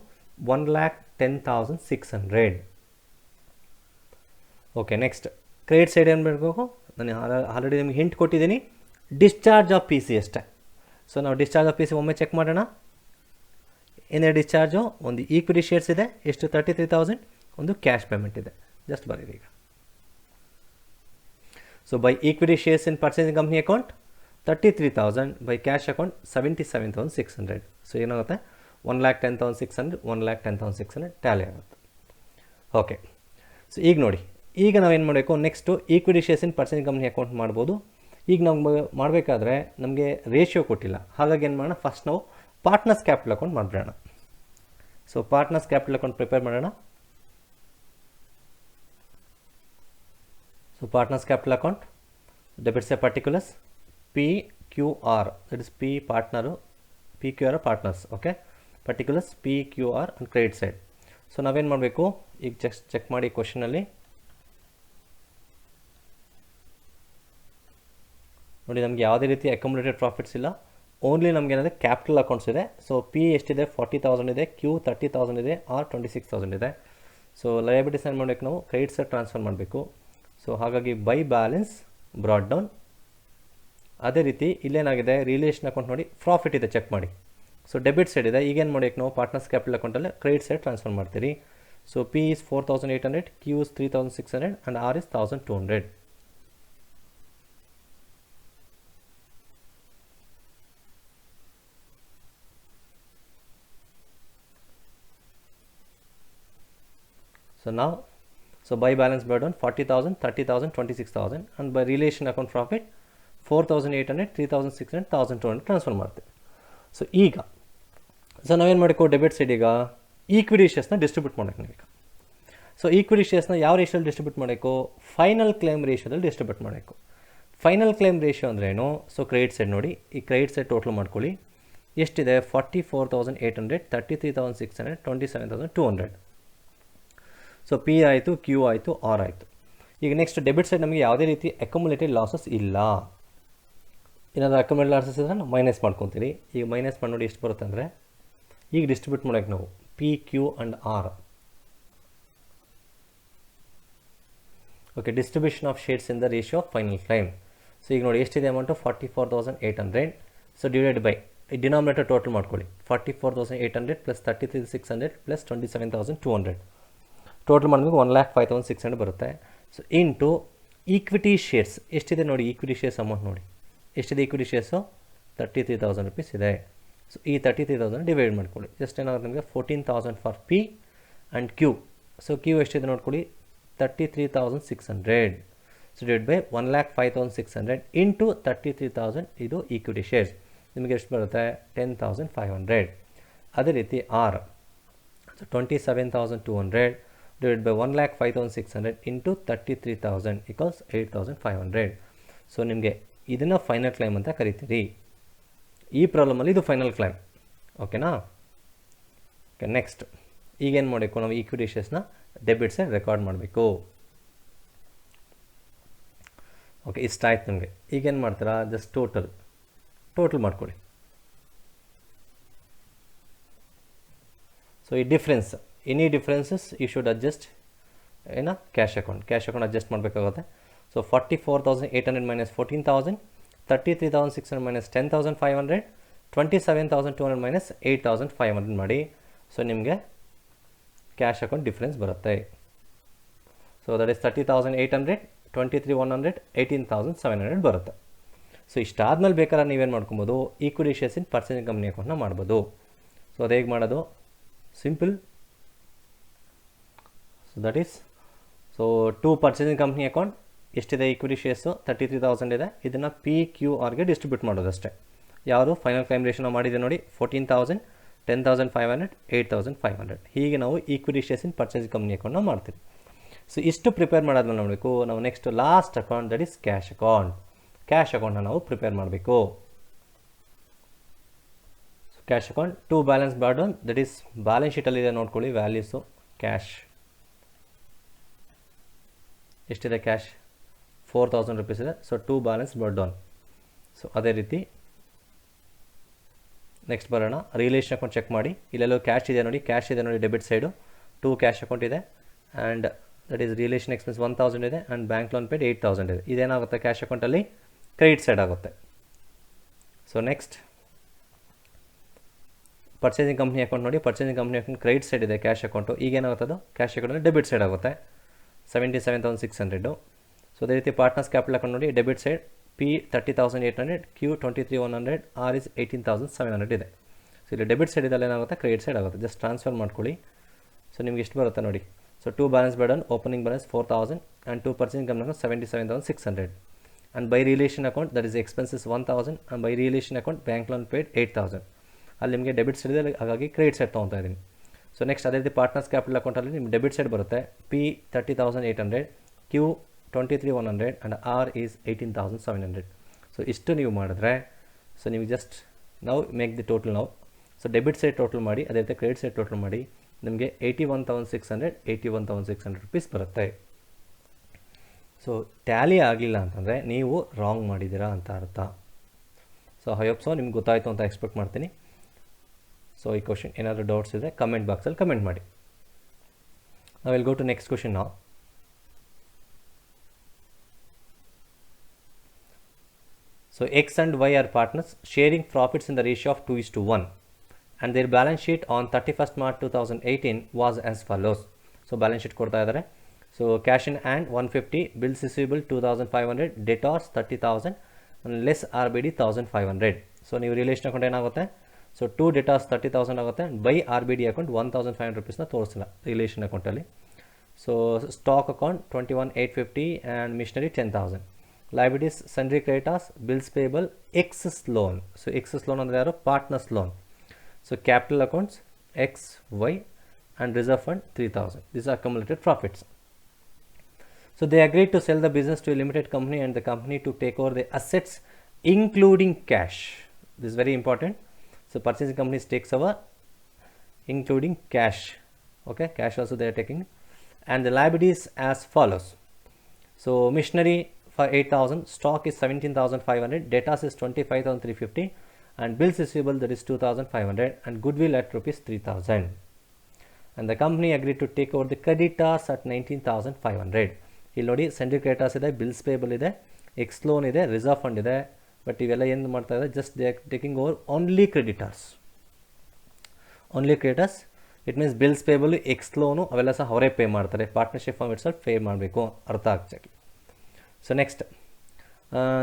1,10,600. Okay, next credit side ಏನು ಮಾಡಬೇಕು, ನಾನು ಆಲ್ರೆಡಿ ನಿಮಗೆ ಹಿಂಟ್ ಕೊಟ್ಟಿದ್ದೀನಿ, ಡಿಸ್ಚಾರ್ಜ್ ಆಫ್ ಪಿ ಸಿ ಅಷ್ಟೇ. ಸೊ ನಾವು ಡಿಸ್ಚಾರ್ಜ್ ಆಫ್ ಪಿ ಸಿ ಒಮ್ಮೆ ಚೆಕ್ ಮಾಡೋಣ. ಏನೇ ಡಿಸ್ಚಾರ್ಜು, ಒಂದು ಈಕ್ವಿಟಿ ಶೇರ್ಸ್ ಇದೆ, ಎಷ್ಟು 33,000, ಒಂದು ಕ್ಯಾಶ್ ಪೇಮೆಂಟ್ ಇದೆ. ಜಸ್ಟ್ ಬರೀರಿ ಈಗ. So by equity shares in purchasing company account 33,000, by cash account 77,600. So ಏನಾಗುತ್ತೆ, 1,10,600, 1,10,600 ಟ್ಯಾಲಿ ಆಗುತ್ತೆ. ಓಕೆ, ಸೊ ಈಗ ನೋಡಿ, ಈಗ ನಾವೇನು ಮಾಡಬೇಕು, next equity shares in purchasing company account ಮಾಡ್ಬೋದು. ಈಗ ನಮ್ಗೆ ಮಾಡಬೇಕಾದ್ರೆ ನಮಗೆ ರೇಷಿಯೋ ಕೊಟ್ಟಿಲ್ಲ, ಹಾಗಾಗಿ ಏನು ಮಾಡೋಣ, ಫಸ್ಟ್ ನಾವು ಪಾರ್ಟ್ನರ್ಸ್ ಕ್ಯಾಪಿಟಲ್ ಅಕೌಂಟ್ ಮಾಡಿಬಿಡೋಣ. So partners capital account prepare ಮಾಡೋಣ. So partners capital account, debits a particulars PQR, that is P partner, PQR partners, okay, particulars PQR and credit side. So ನಾವೇನು ಮಾಡಬೇಕು, ಈಗ ಚೆಕ್ ಮಾಡಿ ಕ್ವಶನಲ್ಲಿ ನೋಡಿ, ನಮಗೆ ಯಾವುದೇ ರೀತಿ ಅಕ್ಯುಮುಲೇಟೆಡ್ ಪ್ರಾಫಿಟ್ಸ್ ಇಲ್ಲ, ಓನ್ಲಿ ನಮಗೆ ಏನಾದರೆ ಕ್ಯಾಪಿಟಲ್ ಅಕೌಂಟ್ಸ್ ಇದೆ. ಸೊ P ಎಷ್ಟಿದೆ, 40,000 ಇದೆ, Q 30,000 ಇದೆ, R 26,000 ಇದೆ. ಸೊ ಲಯಬಿಲಿಟೀಸ್ ಏನು ಮಾಡಬೇಕು, ನಾವು ಕ್ರೆಡಿಟ್ ಸೈಡ್ ಟ್ರಾನ್ಸ್ಫರ್ ಮಾಡಬೇಕು. ಸೊ ಹಾಗಾಗಿ ಬೈ ಬ್ಯಾಲೆನ್ಸ್ ಬ್ರಾಡ್ ಡೌನ್. ಅದೇ ರೀತಿ ಇಲ್ಲೇನಾಗಿದೆ, ರಿಲೇಷನ್ ಅಕೌಂಟ್ ನೋಡಿ, ಪ್ರಾಫಿಟ್ ಇದೆ, ಚೆಕ್ ಮಾಡಿ. ಸೊ ಡೆಬಿಟ್ ಸೈಡ್ ಇದೆ, ಈಗೇನು ಮಾಡಬೇಕು ನಾವು, ಪಾರ್ಟ್ನರ್ಸ್ ಕ್ಯಾಪಿಟಲ್ ಅಕೌಂಟಲ್ಲಿ ಕ್ರೆಡಿಟ್ ಸೈಡ್ ಟ್ರಾನ್ಸ್ಫರ್ ಮಾಡ್ತೀರಿ. So P is 4,800, Q is 3,600 and R is 1,200. So now, so by balance burden 40,000, 30,000, 26,000 and by relation account profit 4,800, 3,600, 1,200 transfer ಮಾಡ್ತೀವಿ. ಸೊ ಈಗ ನಾವೇನು ಮಾಡಬೇಕು, ಡೆಬಿಟ್ ಸೈಡ್ ಈಗ ಈಕ್ವಿಟಿ ಶೇರ್ಸ್ನ ಡಿಸ್ಟ್ರಿಬ್ಯೂಟ್ ಮಾಡೋಕ್ಕೆ ನಾವೀಗ. ಸೊ ಈಕ್ವಿಟಿ ಶೇರ್ಸ್ನ ಯಾವ ರೇಷಿಯೋದಲ್ಲಿ ಡಿಸ್ಟ್ರಿಬ್ಯೂಟ್ ಮಾಡಬೇಕು, ಫೈನಲ್ ಕ್ಲೇಮ್ ರೇಷಿಯೋದಲ್ಲಿ ಡಿಸ್ಟ್ರಿಬ್ಯೂಟ್ ಮಾಡಬೇಕು. ಫೈನಲ್ ಕ್ಲೇಮ್ ರೇಷಿಯೋ ಅಂದ್ರೇನು, ಸೊ ಕ್ರೆಡಿಟ್ ಸೈಡ್ ನೋಡಿ, ಈ ಕ್ರೆಡಿಟ್ ಸೈಡ್ ಟೋಟಲ್ ಮಾಡ್ಕೊಳ್ಳಿ, ಎಷ್ಟಿದೆ, 44,800, 33,600, 27,200. ಸೊ P ಆಯಿತು, Q ಆಯಿತು, R ಆಯಿತು. ಈಗ ನೆಕ್ಸ್ಟ್ ಡೆಬಿಟ್ ಸೈಡ್ ನಮಗೆ ಯಾವುದೇ ರೀತಿ ಅಕ್ಯುಮುಲೇಟೆಡ್ ಲಾಸಸ್ ಇಲ್ಲ. ಏನಾದರೂ ಅಕ್ಯುಮುಲೇಟೆಡ್ ಲಾಸಸ್ ಇದ್ದರೆ ನಾವು ಮೈನಸ್ ಮಾಡ್ಕೊತೀರಿ. ಈಗ ಮೈನಸ್ ಮಾಡಿ ನೋಡಿ ಎಷ್ಟು ಬರುತ್ತೆ ಅಂದರೆ, ಈಗ ಡಿಸ್ಟ್ರಿಬ್ಯೂಟ್ ಮಾಡೋಕ್ಕೆ ನಾವು P, Q and R. Okay, distribution of shares in the ratio of final claim. So ಈಗ ನೋಡಿ ಎಷ್ಟಿದೆ amount, 44,800. So divide by denominator total ಮಾಡ್ಕೊಳ್ಳಿ, 44,800 ಪ್ಲಸ್ 33,600 ಪ್ಲಸ್ 27,200. ಟೋಟಲ್ ಮಾಡಿದಾಗ 1,05,600 ಬರುತ್ತೆ. ಸೊ ಇಂಟು ಈಕ್ವಿಟಿ ಶೇರ್ಸ್ ಎಷ್ಟಿದೆ ನೋಡಿ, ಈಕ್ವಿಟಿ ಶೇರ್ಸ್ ಅಮೌಂಟ್ ನೋಡಿ ಎಷ್ಟಿದೆ, ಈಕ್ವಿಟಿ ಶೇರ್ಸು 33,000 ರುಪೀಸ್ ಇದೆ. ಸೊ ಈ 33,000 ಡಿವೈಡ್ ಮಾಡ್ಕೊಳ್ಳಿ, ಜಸ್ಟ್ ಏನಾಗುತ್ತೆ ನಿಮಗೆ 14,000 for P and Q. So Q ಎಷ್ಟಿದೆ ನೋಡ್ಕೊಳ್ಳಿ, 33,600. ಸೊ ಡಿವೈಡ್ ಬೈ 1,05,600 ಇಂಟು 33,000, ಇದು ಈಕ್ವಿಟಿ ಶೇರ್ಸ್, ನಿಮಗೆ ಎಷ್ಟು ಬರುತ್ತೆ, 10,500. ಅದೇ ರೀತಿ R, so 27,200 divided by 1,05,600 into 33,000 equals 8,500. So ನಿಮಗೆ ಇದನ್ನು ಫೈನಲ್ ಕ್ಲೈಮ್ ಅಂತ ಕರಿತೀರಿ. ಈ ಪ್ರಾಬ್ಲಮಲ್ಲಿ ಇದು ಫೈನಲ್ ಕ್ಲೈಮ್, ಓಕೆನಾ. ಓಕೆ, ನೆಕ್ಸ್ಟ್ ಈಗೇನು ಮಾಡಬೇಕು, ನಾವು ಈಕ್ವಿಟಿ ಶೇರ್ಸ್ನ ಡೆಬಿಟ್ ಸೈಡ್ ರೆಕಾರ್ಡ್ ಮಾಡಬೇಕು. ಓಕೆ, ಇಷ್ಟ ಆಯ್ತು ನಿಮಗೆ. ಈಗೇನು ಮಾಡ್ತೀರಾ, ಜಸ್ಟ್ ಟೋಟಲ್ ಮಾಡ್ಕೊಳ್ಳಿ. ಸೊ ಈ difference, any differences you should adjust ಏನ ಕ್ಯಾಶ್ ಅಕೌಂಟ್ ಅಡ್ಜಸ್ಟ್ ಮಾಡಬೇಕಾಗುತ್ತೆ. ಸೊ 44,800 ಮೈನಸ್ 14,000, 33,600 ಮೈನಸ್ 10,500, 27,200 ಮೈನಸ್ 8,500 ಮಾಡಿ. ಸೊ ನಿಮಗೆ ಕ್ಯಾಶ್ ಅಕೌಂಟ್ ಡಿಫ್ರೆನ್ಸ್ ಬರುತ್ತೆ. ಸೊ ದಟ್ ಈಸ್ 30,800, 23,100, 18,700 ಬರುತ್ತೆ. ಸೊ ಇಷ್ಟಾದ್ಮೇಲೆ ಬೇಕಾದ್ರೆ ನೀವೇನು ಮಾಡ್ಕೊಬೋದು, equity shares in purchasing company ಅಕೌಂಟ್ನ ಮಾಡ್ಬೋದು. ಸೊ ಅದು ಹೇಗೆ ಮಾಡೋದು, simple. So that is, so to purchasing company account ಎಷ್ಟಿದೆ, ಈಕ್ವಿಟಿ ಶೇರ್ಸು 33,000 ಇದೆ, ಇದನ್ನು PQRಗೆ ಡಿಸ್ಟ್ರಿಬ್ಯೂಟ್ ಮಾಡೋದಷ್ಟೇ. ಯಾವುದು ಫೈನಲ್ ಕ್ಲೈಮ್ ರೇಷಿಯೋ ಮಾಡಿದೆ ನೋಡಿ, 14,000, 10,500, 8,500. ಹೀಗೆ ನಾವು equity shares in purchasing company ಅಕೌಂಟ್ನ ಮಾಡ್ತೀವಿ. ಸೊ ಇಷ್ಟು ಪ್ರಿಪೇರ್ ಮಾಡೋದನ್ನ ನೋಡಬೇಕು. ನಾವು next last account, that is cash ಅಕೌಂಟ್ನ ನಾವು ಪ್ರಿಪೇರ್ ಮಾಡಬೇಕು. So cash account to balance burden, that is balance ಶೀಟಲ್ಲಿದೆ ನೋಡ್ಕೊಳ್ಳಿ ವ್ಯಾಲ್ಯೂಸು. ಕ್ಯಾಶ್ ಎಷ್ಟಿದೆ, ಕ್ಯಾಶ್ 4,000 ರುಪೀಸ್ ಇದೆ. So to balance burden. So ಅದೇ ರೀತಿ ನೆಕ್ಸ್ಟ್ ಬರೋಣ, ರಿಲೇಷನ್ ಅಕೌಂಟ್ ಚೆಕ್ ಮಾಡಿ. ಇಲ್ಲೆಲ್ಲೋ ಕ್ಯಾಶ್ ಇದೆ ನೋಡಿ, ಡೆಬಿಟ್ ಸೈಡು 2 ಕ್ಯಾಶ್ ಅಕೌಂಟ್ ಇದೆ and that is relation expense 1,000 ಇದೆ ಆ್ಯಂಡ್ ಬ್ಯಾಂಕ್ ಲೋನ್ ಪೇಡ್ 8,000 ಇದೆ. ಇದೇನಾಗುತ್ತೆ, ಕ್ಯಾಶ್ ಅಕೌಂಟಲ್ಲಿ ಕ್ರೆಡಿಟ್ ಸೈಡ್ ಆಗುತ್ತೆ. So next purchasing company account ನೋಡಿ, purchasing company account credit side ಇದೆ ಕ್ಯಾಶ್ ಅಕೌಂಟು. ಈಗೇನಾಗುತ್ತೆ, ಅದು ಕ್ಯಾಶ್ ಅಕೌಂಟಲ್ಲಿ ಡೆಬಿಟ್ ಸೈಡ್ ಆಗುತ್ತೆ, 77,600. ಸೊ ಅದೇ ರೀತಿ ಪಾರ್ಟ್ನರ್ಸ್ ಕ್ಯಾಪಿಟಲ್ ಅಕೌಂಟ್ ನೋಡಿ, debit side P 30,800, Q 23,100, R is 18,700 ಇದೆ. ಸೊ ಇಲ್ಲಿ ಡೆಬಿಟ್ ಸೈಡ್ ಇದೆಲ್ಲ ಏನಾಗುತ್ತೆ, ಕ್ರೆಡಿಟ್ ಸೈಡ್ ಆಗುತ್ತೆ. ಜಸ್ಟ್ ಟ್ರಾನ್ಸ್ಫರ್ ಮಾಡ್ಕೊಳ್ಳಿ. ಸೊ ನಿಮ್ಗೆ ಎಷ್ಟು ಬರುತ್ತೆ ನೋಡಿ, ಸೊ 2 ಬ್ಯಾಲೆನ್ಸ್ ಬೇಡ opening balance 4000 and 2 purchasing income 77,600 and by relation account that is expenses 1000 and by relation account bank loan paid 8000 ಅಲ್ಲಿ ನಿಮಗೆ ಡೆಬಿಟ್ ಸೈಡ್ ಇದೆ, ಹಾಗಾಗಿ ಕ್ರೆಡಿಟ್ ಸೈಡ್ ತೊಗೊತಾ ಇದ್ದೀನಿ. ಸೊ ನೆಕ್ಸ್ಟ್ ಅದೇ ರೀತಿ ಪಾರ್ಟ್ನರ್ಸ್ ಕ್ಯಾಪಿಟಲ್ ಅಕೌಂಟಲ್ಲಿ ನಿಮ್ಮ ಡೆಬಿಟ್ ಸೈಡ್ ಬರುತ್ತೆ. P 30,800, Q 23,100 and R is 18,700. So ಇಷ್ಟು ನೀವು ಮಾಡಿದ್ರೆ ಸೊ ನೀವು ಜಸ್ಟ್ ನಾವು ಮೇಕ್ ದಿ ಟೋಟಲ್ ನಾವು. ಸೊ ಡೆಬಿಟ್ ಸೈಡ್ ಟೋಟಲ್ ಮಾಡಿ, ಅದೇ ರೀತಿ ಕ್ರೆಡಿಟ್ ಸೈಡ್ ಟೋಟಲ್ ಮಾಡಿ ನಿಮಗೆ 81,600 ರುಪೀಸ್ ಬರುತ್ತೆ. ಸೊ ಟ್ಯಾಲಿ ಆಗಲಿಲ್ಲ ಅಂತಂದರೆ ನೀವು ರಾಂಗ್ ಮಾಡಿದ್ದೀರಾ ಅಂತ ಅರ್ಥ. ಸೊ ಐ ಹೋಪ್ ಸೊ ನಿಮ್ಗೆ ಗೊತ್ತಾಯಿತು ಅಂತ ಎಕ್ಸ್ಪೆಕ್ಟ್ ಮಾಡ್ತೀನಿ. ಸೊ ಈ ಕ್ವಶನ್ ಏನಾದರೂ ಡೌಟ್ಸ್ ಇದ್ದರೆ ಕಮೆಂಟ್ ಬಾಕ್ಸಲ್ಲಿ ಕಮೆಂಟ್ ಮಾಡಿ. ನಾವು will go to next question ನಾವು. So X and Y are partners sharing profits in the ratio of 2:1 and their balance sheet on 31st March 2018 was as follows. So balance sheet ಕೊಡ್ತಾ ಇದ್ದಾರೆ. So cash in hand 150, bills receivable 2500, debtors 30,000 and less RBD 1500. So ನೀವು relation account ಏನಾಗುತ್ತೆ, so 2 debtors 30,000 ಆಗುತ್ತೆ, by RBD account 1500 ರುಪೀಸ್ನ ತೋರಿಸಿಲ್ಲ relation ಅಕೌಂಟಲ್ಲಿ. So stock account 21,850 and machinery 10,000. Liabilities, sundry creditors, bills payable, excess loan. So excess loan ಅಂದರೆ ಯಾರು, partners loan. So capital accounts X, Y and reserve fund 3,000. These are accumulated profits. So they agreed to sell the business to a limited company and the company to take over the assets including cash. This is very important. So purchasing companies takes over including cash. Okay, cash also they are taking. And the liabilities as follows. So machinery for 8,000, stock is 17,500, debtors is 25,350 and bills receivable that is 2,500 and goodwill at rupees 3,000. And the company agreed to take over the creditors at 19,500. ಇಲ್ಲಿ ನೋಡಿ ಸೆಂಡ್ರಿ creditors ಇದೆ, bills payable ಇದೆ, X loan ಇದೆ, reserve fund ಇದೆ. But ಇವೆಲ್ಲ ಏನು ಮಾಡ್ತಾ ಇದ್ದಾರೆ, just they are taking over only creditors. It means bills payable, X loan ಅವೆಲ್ಲ ಸಹ ಅವರೇ ಪೇ ಮಾಡ್ತಾರೆ. Partnership firm it self pay ಮಾಡಬೇಕು, ಅರ್ಥ ಆಗ್ತದೆ. So next,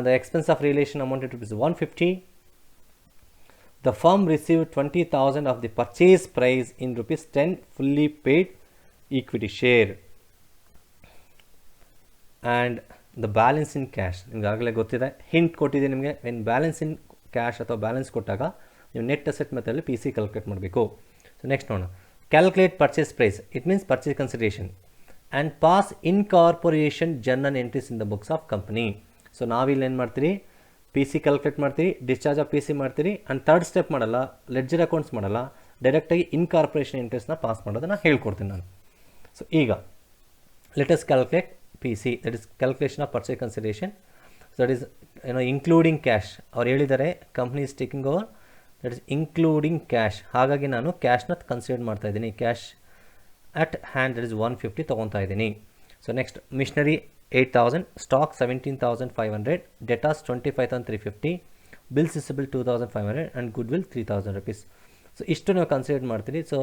the expense of relation amounted to 150. The firm received 20,000 of the purchase price in rupees 10 fully paid equity share and the balance in cash. ನಿಮ್ಗೆ ಆಗಲೇ ಗೊತ್ತಿದೆ, hint ಕೊಟ್ಟಿದೆ ನಿಮಗೆ. When balance in cash ಅಥವಾ balance ಕೊಟ್ಟಾಗ ನೀವು net asset ಮೆಥಡಲ್ಲಿ PC calculate ಮಾಡಬೇಕು. ಸೊ ನೆಕ್ಸ್ಟ್ ನೋಡೋಣ, calculate purchase price, it means purchase consideration and pass incorporation journal entries in the books of company. So ನಾವಿಲ್ಲಿ ಏನು ಮಾಡ್ತೀರಿ, PC ಕ್ಯಾಲ್ಕುಲೇಟ್ ಮಾಡ್ತೀರಿ, ಡಿಸ್ಚಾರ್ಜ್ ಆಫ್ PC ಮಾಡ್ತೀರಿ ಆ್ಯಂಡ್ ಥರ್ಡ್ ಸ್ಟೆಪ್ ಮಾಡಲ್ಲ, ledger accounts ಮಾಡಲ್ಲ, ಡೈರೆಕ್ಟಾಗಿ ಇನ್ಕಾರ್ಪೊರೇಷನ್ ಇಂಟ್ರೆಸ್ಟ್ನ ಪಾಸ್ ಮಾಡೋದನ್ನು ಹೇಳ್ಕೊಡ್ತೀನಿ ನಾನು. ಸೊ ಈಗ let us calculate PC, that is calculation of purchase consideration, that is including cash. ಅವ್ರು ಹೇಳಿದ್ದಾರೆ company is taking over, that is including cash. ಹಾಗಾಗಿ ನಾನು ಕ್ಯಾಶ್ನ ಕನ್ಸಿಡರ್ ಮಾಡ್ತಾ ಇದ್ದೀನಿ. Cash at hand that is 150 ತೊಗೊತಾ ಇದ್ದೀನಿ. So next machinery 8,000, stock 17,500, debtors 25,350, bills receivable 2,500 and goodwill 3,000 rupees. So ಇಷ್ಟು ನಾವು ಕನ್ಸಿಡರ್ ಮಾಡ್ತೀನಿ. So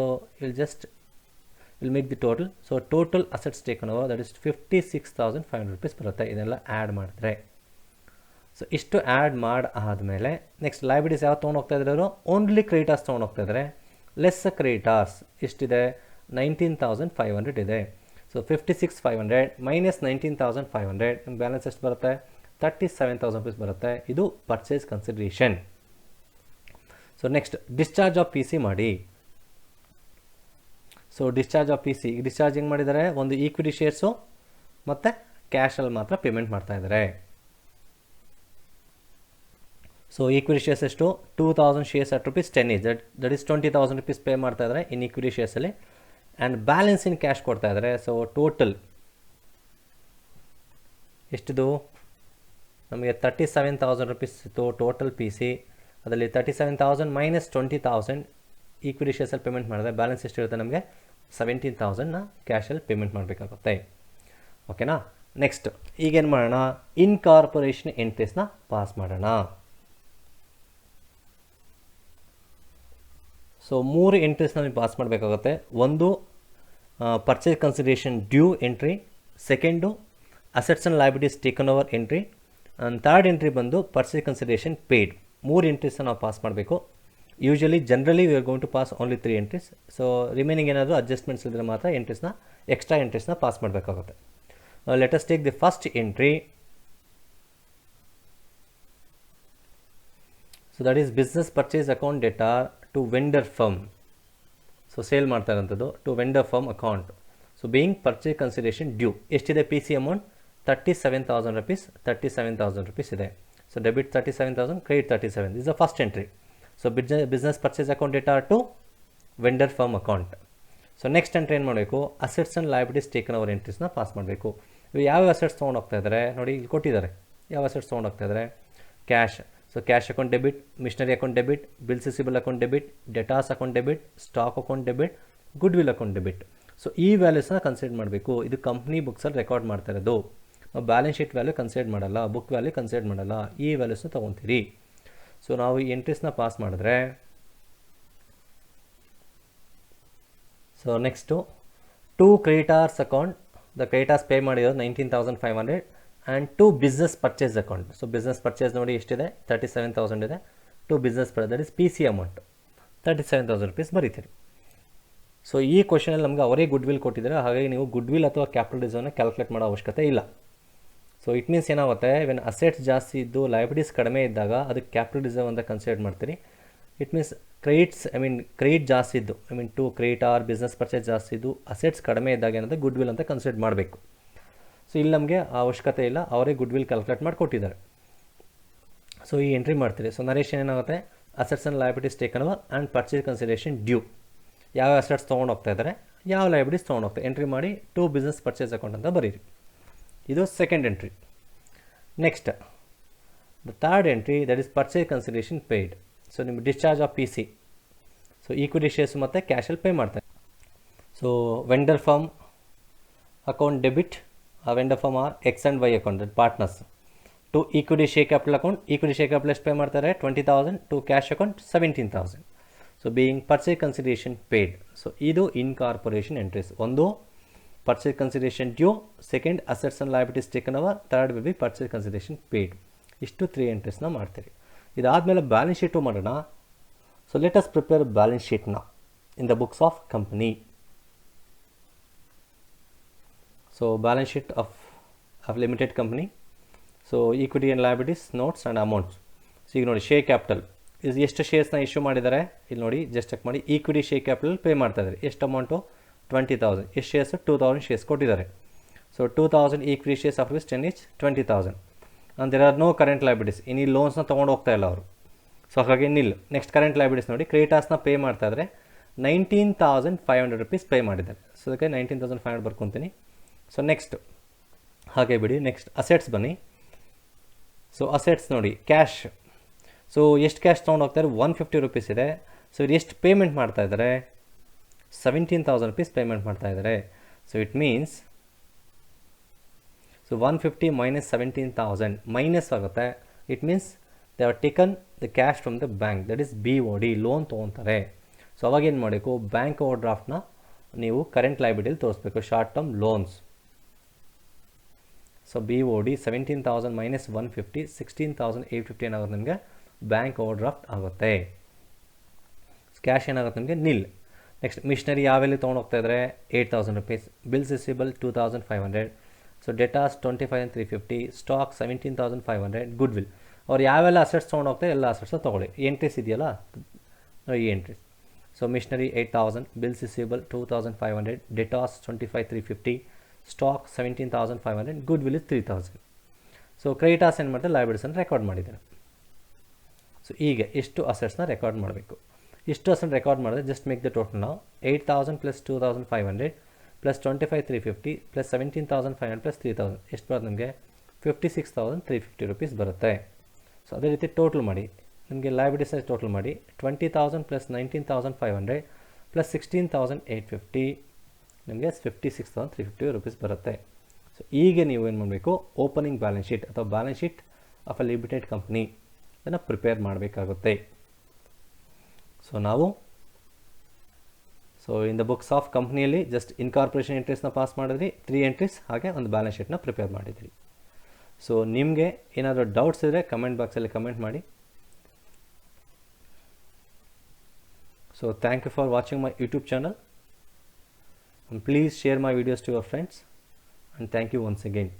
will make the total. So total assets taken over that is 56,500 rupees ಬರುತ್ತೆ, ಇದೆಲ್ಲ add ಮಾಡಿದ್ರೆ. So ಇಷ್ಟು add ಮಾಡಿ ಆದಮೇಲೆ ನೆಕ್ಸ್ಟ್ ಲೈಬಿಲಿಟೀಸ್ ಯಾವ ತೊಗೊಂಡು ಹೋಗ್ತಾ ಇದ್ದಾರೆ ಅವರು, ಓನ್ಲಿ ಕ್ರೆಡಿಟರ್ಸ್ ತೊಗೊಂಡು ಹೋಗ್ತಾ ಇದ್ದಾರೆ. ಲೆಸ್ ಕ್ರೆಡಿಟರ್ಸ್ ಎಷ್ಟಿದೆ, 19,500 ಇದೆ. ಸೊ 56,500 ಮೈನಸ್ 19,500 ನಿಮ್ಮ ಬ್ಯಾಲೆನ್ಸ್ ಎಷ್ಟು ಬರುತ್ತೆ, 37,000 rupees ಬರುತ್ತೆ. ಇದು purchase consideration. So next discharge of PC ಮಾಡಿ. ಸೊ ಡಿಸ್ಚಾರ್ಜ್ ಆಫ್ PC ಈಗ ಡಿಸ್ಚಾರ್ಜ್ ಹೆಂಗೆ ಮಾಡಿದ್ದಾರೆ, ಒಂದು ಈಕ್ವಿಟಿ ಶೇರ್ಸು ಮತ್ತು ಕ್ಯಾಶಲ್ಲಿ ಮಾತ್ರ ಪೇಮೆಂಟ್ ಮಾಡ್ತಾ ಇದ್ದಾರೆ. ಸೊ ಈಕ್ವಿಟಿ ಶೇರ್ಸ್ ಎಷ್ಟು, 2,000 shares at ₹10 is that is 20,000 rupees pay ಮಾಡ್ತಾ ಇದ್ದಾರೆ ಇನ್ ಈಕ್ವಿಟಿ ಶೇರ್ಸಲ್ಲಿ. ಆ್ಯಂಡ್ ಬ್ಯಾಲೆನ್ಸ್ ಇನ್ ಕ್ಯಾಶ್ ಕೊಡ್ತಾ ಇದ್ದಾರೆ. ಸೊ ಟೋಟಲ್ ಎಷ್ಟಿದು ನಮಗೆ 37,000 rupees ಇತ್ತು ಟೋಟಲ್ PC. ಅದರಲ್ಲಿ 37,000 ಮೈನಸ್ 20,000 ಈಕ್ವಿಟಿ ಶೇರ್ಸಲ್ಲಿ ಪೇಮೆಂಟ್ ಮಾಡಿದ್ರೆ ಬ್ಯಾಲೆನ್ಸ್ ಎಷ್ಟಿರುತ್ತೆ ನಮಗೆ, 17,000ನ ಕ್ಯಾಶಲ್ಲಿ ಪೇಮೆಂಟ್ ಮಾಡಬೇಕಾಗುತ್ತೆ. ಓಕೆನಾ. ನೆಕ್ಸ್ಟ್ ಈಗೇನು ಮಾಡೋಣ, ಇನ್ಕಾರ್ಪೊರೇಷನ್ ಎಂಟ್ರೀಸ್ನ ಪಾಸ್ ಮಾಡೋಣ. ಸೊ 3 ಎಂಟ್ರೀಸ್ನ ನೀವು ಪಾಸ್ ಮಾಡಬೇಕಾಗುತ್ತೆ. ಒಂದು purchase consideration due entry, second assets and liabilities taken over entry, and third entry ಬಂದು ಪರ್ಚೇಸ್ ಕನ್ಸಿಡರೇಷನ್ ಪೇಯ್ಡ್. 3 ಎಂಟ್ರೀಸ್ನ ನಾವು ಪಾಸ್ ಮಾಡಬೇಕು. Usually generally we are going to pass only 3 entries. So remaining ಏನಾದರೂ adjustments ಇದ್ದರೆ ಮಾತ್ರ ಎಂಟ್ರೀಸ್ನ ಎಕ್ಸ್ಟ್ರಾ ಎಂಟ್ರೀಸ್ನ pass ಮಾಡಬೇಕಾಗುತ್ತೆ. Let us take the first entry. So that is business purchase account debtor to vendor firm. So sale ಮಾಡ್ತಾ ಇರೋಂಥದ್ದು to vendor firm account. So being purchase consideration due. ಎಷ್ಟಿದೆ P C amount? 37,000 rupees. 37,000 rupees ಇದೆ. So debit 37,000, credit 37. This the first entry. So business purchase account debtor to vendor firm account. So next entry ಏನು ಮಾಡಬೇಕು? Assets and liabilities taken over ಎಂಟ್ರೀಸ್ನ pass ಮಾಡಬೇಕು. ಇವು ಯಾವ assets ತೊಗೊಂಡು ಹೋಗ್ತಾ ಇದ್ದಾರೆ ನೋಡಿ, ಇಲ್ಲಿ ಕೊಟ್ಟಿದ್ದಾರೆ. ಯಾವ ಅಸೆಟ್ಸ್ ತೊಗೊಂಡು ಹೋಗ್ತಾ ಇದ್ದಾರೆ? Cash. So cash account debit, machinery account debit, bills receivable account debit, debtors account debit, stock account debit, goodwill account debit. So ಈ ವ್ಯಾಲ್ಯೂಸ್ನ ಕನ್ಸಿಡರ್ ಮಾಡಬೇಕು. ಇದು ಕಂಪ್ನಿ ಬುಕ್ಸಲ್ಲಿ ರೆಕಾರ್ಡ್ ಮಾಡ್ತಾ ಇರೋದು. ಬ್ಯಾಲೆನ್ಸ್ ಶೀಟ್ ವ್ಯಾಲ್ಯೂ ಕನ್ಸಿಡರ್ ಮಾಡಲ್ಲ, ಬುಕ್ ವ್ಯಾಲ್ಯೂ ಕನ್ಸಿಡರ್ ಮಾಡಲ್ಲ. ಈ ವ್ಯಾಲ್ಯೂಸ್ನ ತೊಗೊತೀರಿ. ಸೊ ನಾವು ಈ ಎಂಟ್ರೀಸ್ನ ಪಾಸ್ ಮಾಡಿದ್ರೆ, so next to creditors account. The creditors pay ಮಾಡಿರೋದು 19,500 and to business purchase account. So business purchase ನೋಡಿ ಎಷ್ಟಿದೆ? 37,000 ಇದೆ. To business that is P C amount 37,000 rupees ಬರೀತೀರಿ. ಸೊ ಈ ಕ್ವಶನಲ್ಲಿ ನಮಗೆ ಅವರೇ ಗುಡ್ ವಿಲ್ ಕೊಟ್ಟಿದ್ದಾರೆ. ಹಾಗಾಗಿ ನೀವು ಗುಡ್ ವಿಲ್ ಅಥವಾ ಕ್ಯಾಪಿಟಲ್ ರಿಸರ್ವ್ನ ಕ್ಯಾಲ್ಕುಲೇಟ್ ಮಾಡೋ ಅವಶ್ಯಕತೆ ಇಲ್ಲ. ಸೊ ಇಟ್ ಮೀನ್ಸ್ ಏನಾಗುತ್ತೆ, ವೆನ್ ಅಸೆಟ್ಸ್ ಜಾಸ್ತಿ ಇದ್ದು ಲಯಬಿಲಿಟೀಸ್ ಕಡಿಮೆ ಇದ್ದಾಗ ಅದಕ್ಕೆ ಕ್ಯಾಪಿಟಲ್ ರಿಸರ್ವ್ ಅಂತ ಕನ್ಸಿಡರ್ ಮಾಡ್ತೀರಿ. ಇಟ್ ಮೀನ್ಸ್ ಕ್ರೆಡಿಟ್ ಜಾಸ್ತಿ ಇದ್ದು, to credit or business purchase ಜಾಸ್ತಿ ಇದ್ದು ಅಸೆಟ್ಸ್ ಕಡಿಮೆ ಇದ್ದಾಗ ಏನಂದರೆ ಗುಡ್ ವಿಲ್ ಅಂತ ಕನ್ಸಿಡರ್ ಮಾಡಬೇಕು. ಸೊ ಇಲ್ಲಿ ನಮಗೆ ಆ ಅವಶ್ಯಕತೆ ಇಲ್ಲ, ಅವರೇ ಗುಡ್ ವಿಲ್ ಕ್ಯಾಲ್ಕುಲೇಟ್ ಮಾಡಿ ಕೊಟ್ಟಿದ್ದಾರೆ. ಸೊ ಈ ಎಂಟ್ರಿ ಮಾಡ್ತೀರಿ. ಸೊ ನರೇಶನ್ ಏನಾಗುತ್ತೆ? Assets and liabilities taken over and purchase consideration due. ಯಾವ ಅಸೆಟ್ಸ್ ತೊಗೊಂಡು ಹೋಗ್ತಾ ಇದ್ದಾರೆ, ಯಾವ ಲಯಬಿಲಿಟೀಸ್ ತೊಗೊಂಡು ಹೋಗ್ತಾರೆ, ಎಂಟ್ರಿ ಮಾಡಿ ಟು ಬಿಸ್ನೆಸ್ ಪರ್ಚೇಸ್ ಅಕೌಂಟ್ ಅಂತ ಬರೀರಿ. ಇದು second entry. Next the third entry, that is purchase consideration paid. So ನಿಮ್ಗೆ discharge of P C. So equity shares ಮತ್ತು ಕ್ಯಾಶಲ್ಲಿ ಪೇ ಮಾಡ್ತಾರೆ. So vendor firm account debit. ಆ vendor firm are X and Y account, that partners. To equity share capital account. Equity share capital ಎಷ್ಟು pay ಮಾಡ್ತಾರೆ? 20,000. To cash account 17,000. So being purchase consideration paid. So ಇದು incorporation entries. ಒಂದು purchase consideration due, second assets and liabilities taken over, third will be purchase consideration paid. ಇಷ್ಟು 3 ಎಂಟ್ರೀಸ್ನ ಮಾಡ್ತೀರಿ. ಇದಾದಮೇಲೆ balance sheet ಮಾಡೋಣ. So let us prepare balance ಶೀಟ್ನ in the books of company. So balance sheet of limited company. So equity and liabilities, notes and amounts. So ಈಗ ನೋಡಿ, share capital ಇದು ಎಷ್ಟು ಶೇರ್ಸ್ನ ಇಶ್ಯೂ ಮಾಡಿದ್ದಾರೆ ಇಲ್ಲಿ ನೋಡಿ, ಜಸ್ಟ್ ಚೆಕ್ ಮಾಡಿ. ಈಕ್ವಿಟಿ ಶೇರ್ ಕ್ಯಾಪಿಟಲ್ ಪೇ ಮಾಡ್ತಾ ಇದ್ದಾರೆ. ಎಷ್ಟು ಅಮೌಂಟು? 20,000. ಎಷ್ಟು ಶೇರ್ಸು? 2,000 ಶೇರ್ಸ್ ಕೊಟ್ಟಿದ್ದಾರೆ. So 2,000 equity shares of which 10 each 20,000. And there are no current liabilities. ಇನ್ನು ಲೋನ್ಸ್ನ ತೊಗೊಂಡು ಹೋಗ್ತಾ ಇಲ್ಲ ಅವರು. ಸೊ ಹಾಗಾಗಿ ನಿಲ್. ನೆಕ್ಸ್ಟ್ ಕರೆಂಟ್ ಲಯಬಿಲಿಟೀಸ್ ನೋಡಿ, ಕ್ರೆಡಿಟಾರ್ಸ್ನ ಪೇ ಮಾಡ್ತಾ ಇದ್ದಾರೆ. 19,500 rupees ಪೇ ಮಾಡಿದ್ದಾರೆ. ಸೊ ಅದಕ್ಕೆ 19,500 ಬರ್ಕೊತೀನಿ. ಸೊ ನೆಕ್ಸ್ಟ್ ಹಾಗೆ ಬಿಡಿ. ನೆಕ್ಸ್ಟ್ ಅಸೆಟ್ಸ್ ಬನ್ನಿ. ಸೊ ಅಸೆಟ್ಸ್ ನೋಡಿ, ಕ್ಯಾಶ್. ಸೊ ಎಷ್ಟು ಕ್ಯಾಶ್ ತೊಗೊಂಡು ಹೋಗ್ತಾರೆ? 150 rupees ಇದೆ. ಸೊ ಇದು ಎಷ್ಟು ಪೇಮೆಂಟ್ ಮಾಡ್ತಾ ಇದ್ದಾರೆ? 17,000 rupees ಪೇಮೆಂಟ್ ಮಾಡ್ತಾ ಇದ್ದಾರೆ. So it means, so 150 minus 17,000 minus ಆಗುತ್ತೆ. It means they are taken the cash from the bank, that is BOD, loan ತೊಗೊತಾರೆ. ಸೊ ಅವಾಗೇನು ಮಾಡಬೇಕು? ಬ್ಯಾಂಕ್ ಓವರ್ ಡ್ರಾಫ್ಟ್ನ ನೀವು ಕರೆಂಟ್ ಲಯಬಿಲಿಟಿಲಿ ತೋರಿಸ್ಬೇಕು, short term loans. So BOD 17,000 minus 150, 16,850 ಏನಾಗುತ್ತೆ ನಿಮಗೆ? ಬ್ಯಾಂಕ್ ಓವರ್ ಡ್ರಾಫ್ಟ್ ಆಗುತ್ತೆ. ಕ್ಯಾಶ್ ಏನಾಗುತ್ತೆ ನಿಮಗೆ? ನಿಲ್. ನೆಕ್ಸ್ಟ್ ಮಿಷನರಿ ಯಾವೆಲ್ಲಿ ತೊಗೊಂಡು ಹೋಗ್ತಾ ಇದ್ದಾರೆ? 8,000 rupees. Bills receivable 2,500. So debtors 25,350. Stock 17,500. Goodwill. ಅವ್ರು ಯಾವೆಲ್ಲ ಅಸೆಟ್ಸ್ ತೊಗೊಂಡು ಹೋಗ್ತಾರೆ ಎಲ್ಲ ಅಸೆಟ್ಸ್ನ ತೊಗೊಳ್ಳಿ. ಎಂಟ್ರೀಸ್ ಇದೆಯಲ್ಲ ಈ entries. So machinery 8,000, bills receivable 2,500, debtors 25,350, stock 17,500, goodwill is 3,000. So creditors ಏನು ಮಾಡ್ತಾರೆ? ಲಯಬಿಲಿಟೀಸನ್ನು ರೆಕಾರ್ಡ್ ಮಾಡಿದ್ದಾರೆ. ಸೊ ಈಗ ಎಷ್ಟು ಅಸೆಟ್ಸ್ನ ರೆಕಾರ್ಡ್ ಮಾಡಬೇಕು? ಇಷ್ಟು ಅಸೆಟ್ ರೆಕಾರ್ಡ್ ಮಾಡಿದ್ರೆ ಜಸ್ಟ್ ಮೇಕ್ ದ ಟೋಟಲ್ ನಾವು 8,000 ಪ್ಲಸ್ 2,500 ಪ್ಲಸ್ 25,350 ಪ್ಲಸ್ 17,500 ಪ್ಲಸ್ 3,000 ಎಷ್ಟು ಬರುತ್ತೆ ನಿಮಗೆ? 56,350 rupees ಬರುತ್ತೆ. ಸೊ ಅದೇ ರೀತಿ ಟೋಟಲ್ ಮಾಡಿ, ನಿಮಗೆ ಲಯಬಿಲಿಟೀಸ್ ಟೋಟಲ್ ಮಾಡಿ 20,000 ಪ್ಲಸ್ 19,500 ಪ್ಲಸ್ 16,850 ನಿಮಗೆ 56,350 rupees ಬರುತ್ತೆ. ಸೊ ಈಗ ನೀವು ಏನು ಮಾಡಬೇಕು? ಓಪನಿಂಗ್ ಬ್ಯಾಲೆನ್ಸ್ ಶೀಟ್ ಅಥವಾ balance sheet of a limited company ಅದನ್ನು ಪ್ರಿಪೇರ್ ಮಾಡಬೇಕಾಗುತ್ತೆ. ಸೊ ನಾವು ಇನ್ ದ ಬುಕ್ಸ್ ಆಫ್ ಕಂಪ್ನಿಯಲ್ಲಿ ಜಸ್ಟ್ ಇನ್ಕಾರ್ಪೊರೇಷನ್ ಎಂಟ್ರೀಸ್ನ ಪಾಸ್ ಮಾಡಿದ್ರಿ, 3 ಎಂಟ್ರೀಸ್, ಹಾಗೆ ಒಂದು ಬ್ಯಾಲೆನ್ಸ್ ಶೀಟ್ನ ಪ್ರಿಪೇರ್ ಮಾಡಿದ್ರಿ. ಸೊ ನಿಮಗೆ ಏನಾದರೂ ಡೌಟ್ಸ್ ಇದ್ದರೆ ಕಮೆಂಟ್ ಬಾಕ್ಸಲ್ಲಿ ಕಮೆಂಟ್ ಮಾಡಿ. So thank you for watching my YouTube channel. Please share my videos to your friends, and thank you once again.